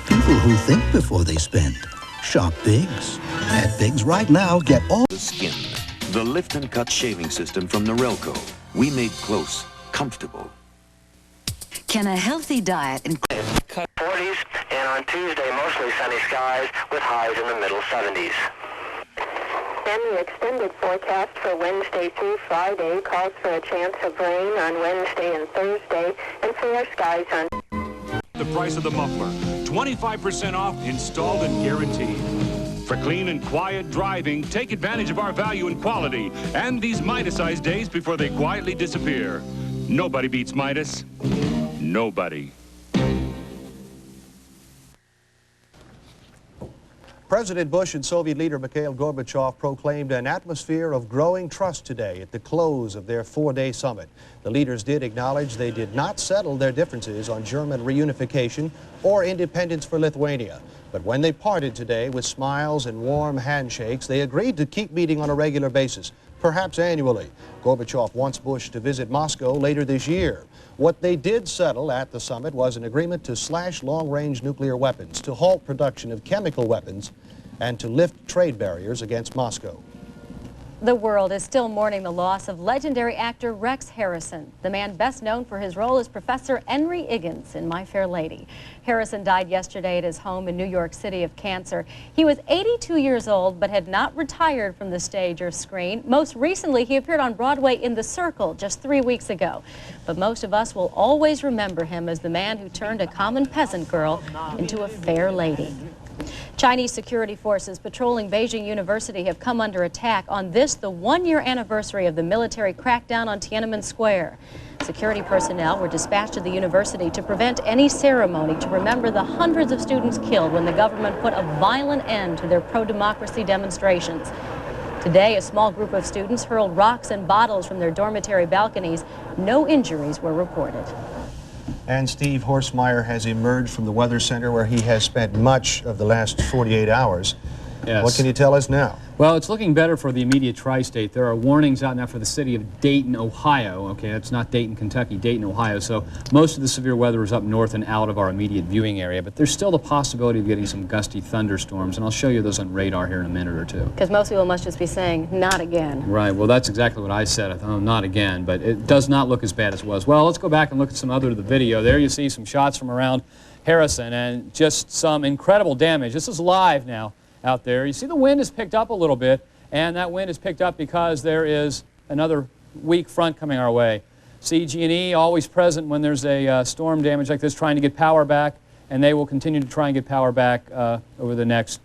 People who think before they spend. Shop Biggs. At Biggs right now, get all the skin. The lift and cut shaving system from Norelco. We made close, comfortable. Can a healthy diet include 40s, and on Tuesday, mostly sunny skies with highs in the middle 70s. And the extended forecast for Wednesday through Friday calls for a chance of rain on Wednesday and Thursday, and fair skies on the price of the muffler. 25% off, installed and guaranteed. For clean and quiet driving, take advantage of our value and quality and these Midas-sized days before they quietly disappear. Nobody beats Midas. Nobody. President Bush and Soviet leader Mikhail Gorbachev proclaimed an atmosphere of growing trust today at the close of their 4-day summit. The leaders did acknowledge they did not settle their differences on German reunification or independence for Lithuania. But when they parted today with smiles and warm handshakes, they agreed to keep meeting on a regular basis, perhaps annually. Gorbachev wants Bush to visit Moscow later this year. What they did settle at the summit was an agreement to slash long-range nuclear weapons, to halt production of chemical weapons, and to lift trade barriers against Moscow. The world is still mourning the loss of legendary actor Rex Harrison, the man best known for his role as Professor Henry Higgins in My Fair Lady. Harrison died yesterday at his home in New York City of cancer. He was 82 years old, but had not retired from the stage or screen. Most recently, he appeared on Broadway in The Circle just 3 weeks ago. But most of us will always remember him as the man who turned a common peasant girl into a fair lady. Chinese security forces patrolling Beijing University have come under attack on this, the one-year anniversary of the military crackdown on Tiananmen Square. Security personnel were dispatched to the university to prevent any ceremony to remember the hundreds of students killed when the government put a violent end to their pro-democracy demonstrations. Today, a small group of students hurled rocks and bottles from their dormitory balconies. No injuries were reported. And Steve Horstmeyer has emerged from the Weather Center where he has spent much of the last 48 hours. Yes. What can you tell us now? Well, it's looking better for the immediate tri-state. There are warnings out now for the city of Dayton, Ohio. Okay, it's not Dayton, Kentucky, Dayton, Ohio. So most of the severe weather is up north and out of our immediate viewing area. But there's still the possibility of getting some gusty thunderstorms, and I'll show you those on radar here in a minute or two. Because most people must just be saying, not again. Right, well, that's exactly what I said. I thought, oh, not again. But it does not look as bad as it was. Well, let's go back and look at some other of the video. There you see some shots from around Harrison and just some incredible damage. This is live now out there. You see the wind has picked up a little bit, and that wind is picked up because there is another weak front coming our way. CG&E always present when there's a storm damage like this, trying to get power back, and they will continue to try and get power back over the next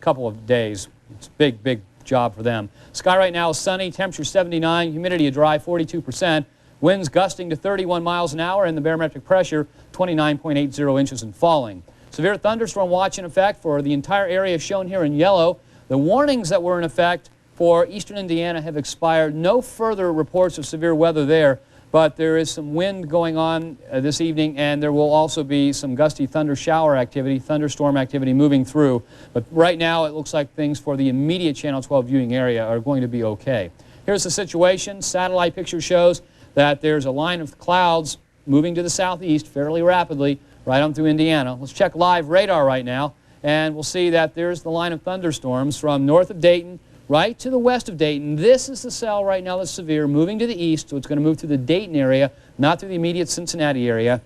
couple of days. It's a big, big job for them. Sky right now is sunny, temperature 79, humidity a dry 42%, winds gusting to 31 miles an hour, and the barometric pressure 29.80 inches and falling. Severe thunderstorm watch in effect for the entire area shown here in yellow. The warnings that were in effect for eastern Indiana have expired. No further reports of severe weather there, but there is some wind going on this evening, and there will also be some gusty thunder shower activity, thunderstorm activity moving through. But right now it looks like things for the immediate Channel 12 viewing area are going to be okay. Here's the situation. Satellite picture shows that there's a line of clouds moving to the southeast fairly rapidly right on through Indiana. Let's check live radar right now, and we'll see that there's the line of thunderstorms from north of Dayton right to the west of Dayton. This is the cell right now that's severe, moving to the east, so it's going to move through the Dayton area, not through the immediate Cincinnati area.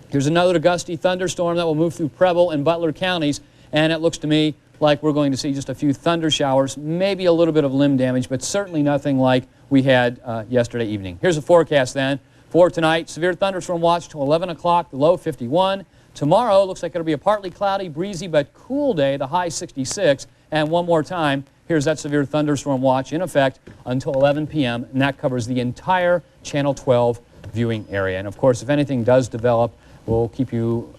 Here's another gusty thunderstorm that will move through Preble and Butler counties, and it looks to me like we're going to see just a few thunder showers, maybe a little bit of limb damage, but certainly nothing like we had yesterday evening. Here's a forecast then for tonight. Severe thunderstorm watch till 11 o'clock, the low 51. Tomorrow looks like it'll be a partly cloudy, breezy, but cool day, the high 66. And one more time, here's that severe thunderstorm watch in effect until 11 p.m., and that covers the entire Channel 12 viewing area. And of course, if anything does develop, we'll keep you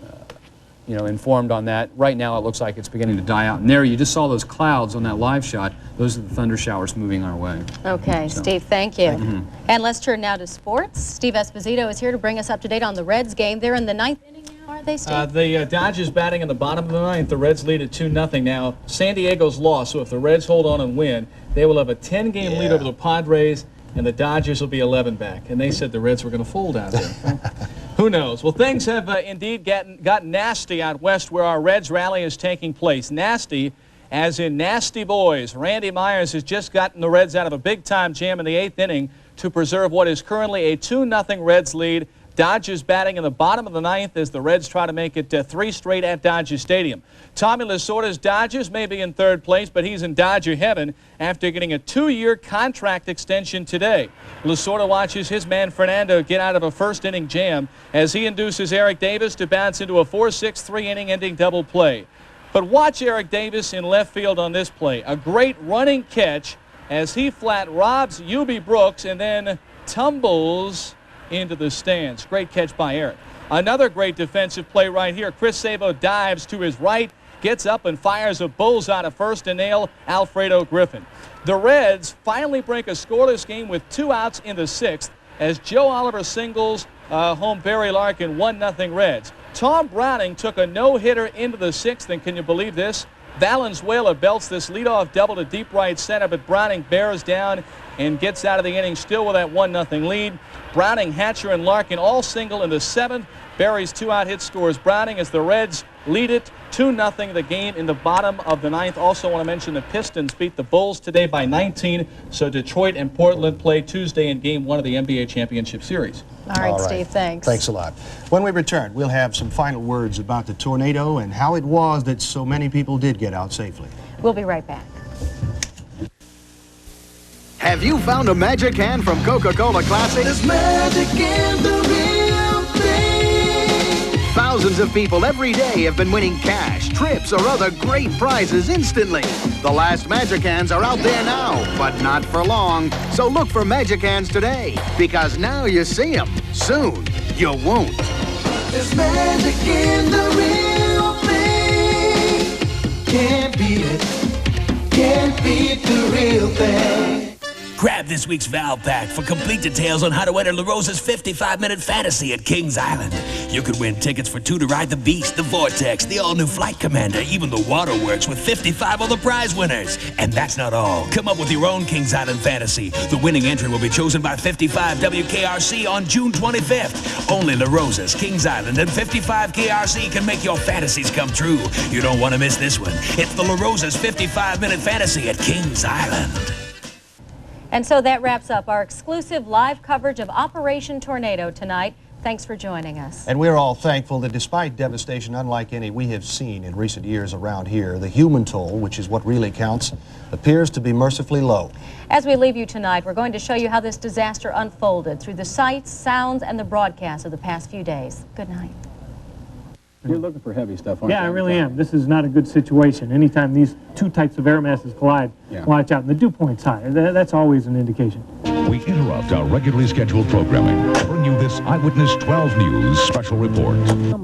informed on that. Right now, it looks like it's beginning to die out. And there, you just saw those clouds on that live shot. Those are the thunder showers moving our way. Okay, so, Steve, thank you. And let's turn now to sports. Steve Esposito is here to bring us up to date on the Reds game. They're in the ninth inning now, aren't they, Steve? The Dodgers batting in the bottom of the ninth. The Reds lead at 2-0 now. San Diego's lost, so if the Reds hold on and win, they will have a 10-game lead over the Padres, and the Dodgers will be 11 back. And they said the Reds were going to fold out there. Who knows? Well, things have indeed gotten nasty out west where our Reds rally is taking place. Nasty as in nasty boys. Randy Myers has just gotten the Reds out of a big-time jam in the 8th inning to preserve what is currently a 2-0 Reds lead. Dodgers batting in the bottom of the 9th as the Reds try to make it 3 straight at Dodger Stadium. Tommy Lasorda's Dodgers may be in 3rd place, but he's in Dodger heaven after getting a 2-year contract extension today. Lasorda watches his man Fernando get out of a first-inning jam as he induces Eric Davis to bounce into a 4-6 3-inning ending double play. But watch Eric Davis in left field on this play. A great running catch as he flat robs Ubi Brooks and then tumbles into the stands. Great catch by Eric. Another great defensive play right here. Chris Sabo dives to his right, gets up and fires a bullseye to first to nail Alfredo Griffin. The Reds finally break a scoreless game with 2 outs in the 6th as Joe Oliver singles home Barry Larkin 1-0 Reds. Tom Browning took a no-hitter into the 6th, and can you believe this? Valenzuela belts this leadoff double to deep right center, but Browning bears down and gets out of the inning still with that 1-0 lead. Browning, Hatcher, and Larkin all single in the 7th. Barry's 2-out hit scores Browning as the Reds lead it 2-0 the game in the bottom of the 9th. Also want to mention the Pistons beat the Bulls today by 19. So Detroit and Portland play Tuesday in Game 1 of the NBA Championship Series. All right, Steve, thanks. Thanks a lot. When we return, we'll have some final words about the tornado and how it was that so many people did get out safely. We'll be right back. Have you found a magic can from Coca-Cola Classic? There's magic in the real thing. Thousands of people every day have been winning cash, trips, or other great prizes instantly. The last magic cans are out there now, but not for long. So look for magic cans today, because now you see them. Soon, you won't. There's magic in the real thing. Can't beat it. Can't beat the real thing. Grab this week's Valve Pack for complete details on how to enter LaRosa's 55-minute fantasy at Kings Island. You could win tickets for 2 to ride the Beast, the Vortex, the all-new Flight Commander, even the Waterworks with 55 other prize winners. And that's not all. Come up with your own Kings Island fantasy. The winning entry will be chosen by 55 WKRC on June 25th. Only LaRosa's, Kings Island, and 55 KRC can make your fantasies come true. You don't want to miss this one. It's the LaRosa's 55-minute fantasy at Kings Island. And so that wraps up our exclusive live coverage of Operation Tornado tonight. Thanks for joining us. And we're all thankful that despite devastation unlike any we have seen in recent years around here, the human toll, which is what really counts, appears to be mercifully low. As we leave you tonight, we're going to show you how this disaster unfolded through the sights, sounds, and the broadcasts of the past few days. Good night. You're looking for heavy stuff, aren't you? Yeah, I really am. This is not a good situation. Anytime these 2 types of air masses collide, watch out. And the dew point's high. That's always an indication. We interrupt our regularly scheduled programming to bring you this Eyewitness 12 News special report.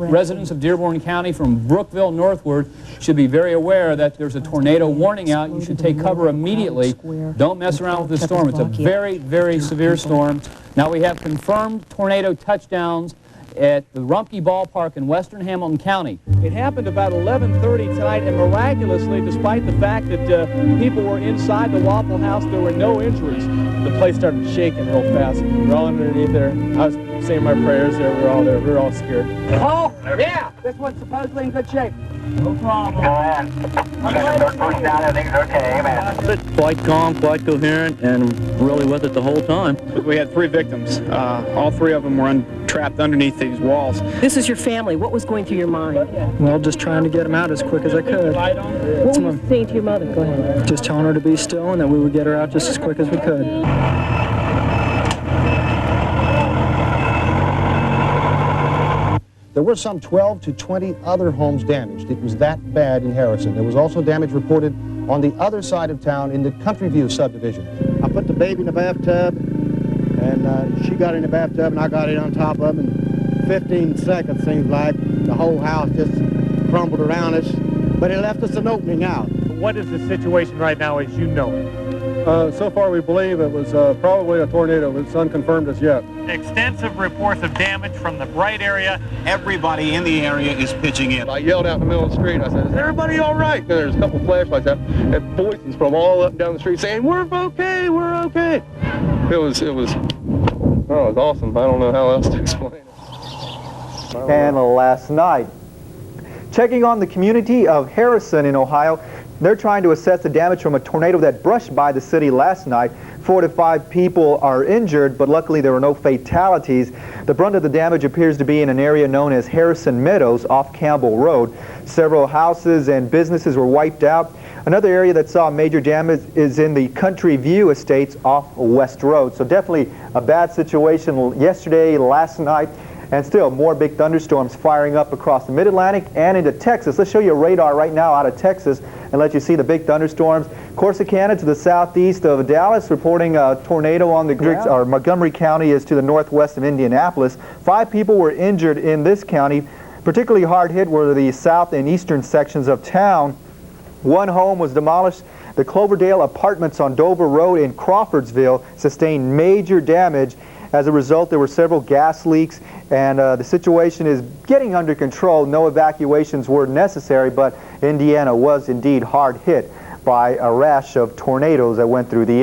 Residents of Dearborn County from Brookville northward should be very aware that there's a tornado warning out. You should take cover immediately. Don't mess around with this storm. It's a very, very severe storm. Now we have confirmed tornado touchdowns at the Rumpke Ballpark in western Hamilton County. It happened about 11:30 tonight, and miraculously, despite the fact that people were inside the Waffle House, there were no injuries. The place started shaking real fast. We're all underneath there. I was saying my prayers there. We were all there. We were all scared. Oh, yeah. This one's supposedly in good shape. No problem. Go ahead. Start pushing down. Everything's okay, man. Quite calm, quite coherent, and really with it the whole time. We had 3 victims. All 3 of them were trapped underneath these walls. This is your family. What was going through your mind? Well, just trying to get them out as quick as I could. What were you saying to your mother? Go ahead. Just telling her to be still and that we would get her out just as quick as we could. There were some 12 to 20 other homes damaged. It was that bad in Harrison. There was also damage reported on the other side of town in the Country View subdivision. I put the baby in the bathtub, and she got in the bathtub, and I got in on top of them. In 15 seconds, seems like, the whole house just crumbled around us, but it left us an opening out. What is the situation right now as you know it? So far we believe it was probably a tornado. It's unconfirmed as yet. Extensive reports of damage from the Wright area. Everybody in the area is pitching in. I yelled out in the middle of the street. I said, "Is everybody all right?" And there's a couple flashlights out and voices from all up and down the street saying, "We're okay, we're okay." It was awesome. I don't know how else to explain it. And last night, checking on the community of Harrison in Ohio, they're trying to assess the damage from a tornado that brushed by the city last night. 4 to 5 people are injured, but luckily there were no fatalities. The brunt of the damage appears to be in an area known as Harrison Meadows off Campbell Road. Several houses and businesses were wiped out. Another area that saw major damage is in the Country View Estates off West Road. So definitely a bad situation yesterday, last night, and still more big thunderstorms firing up across the Mid-Atlantic and into Texas. Let's show you a radar right now out of Texas and let you see the big thunderstorms. Corsicana to the southeast of Dallas, reporting a tornado on the ground. Or Montgomery County is to the northwest of Indianapolis. 5 people were injured in this county. Particularly hard hit were the south and eastern sections of town. 1 home was demolished. The Cloverdale Apartments on Dover Road in Crawfordsville sustained major damage. As a result, there were several gas leaks, and the situation is getting under control. No evacuations were necessary, but Indiana was indeed hard hit by a rash of tornadoes that went through the area.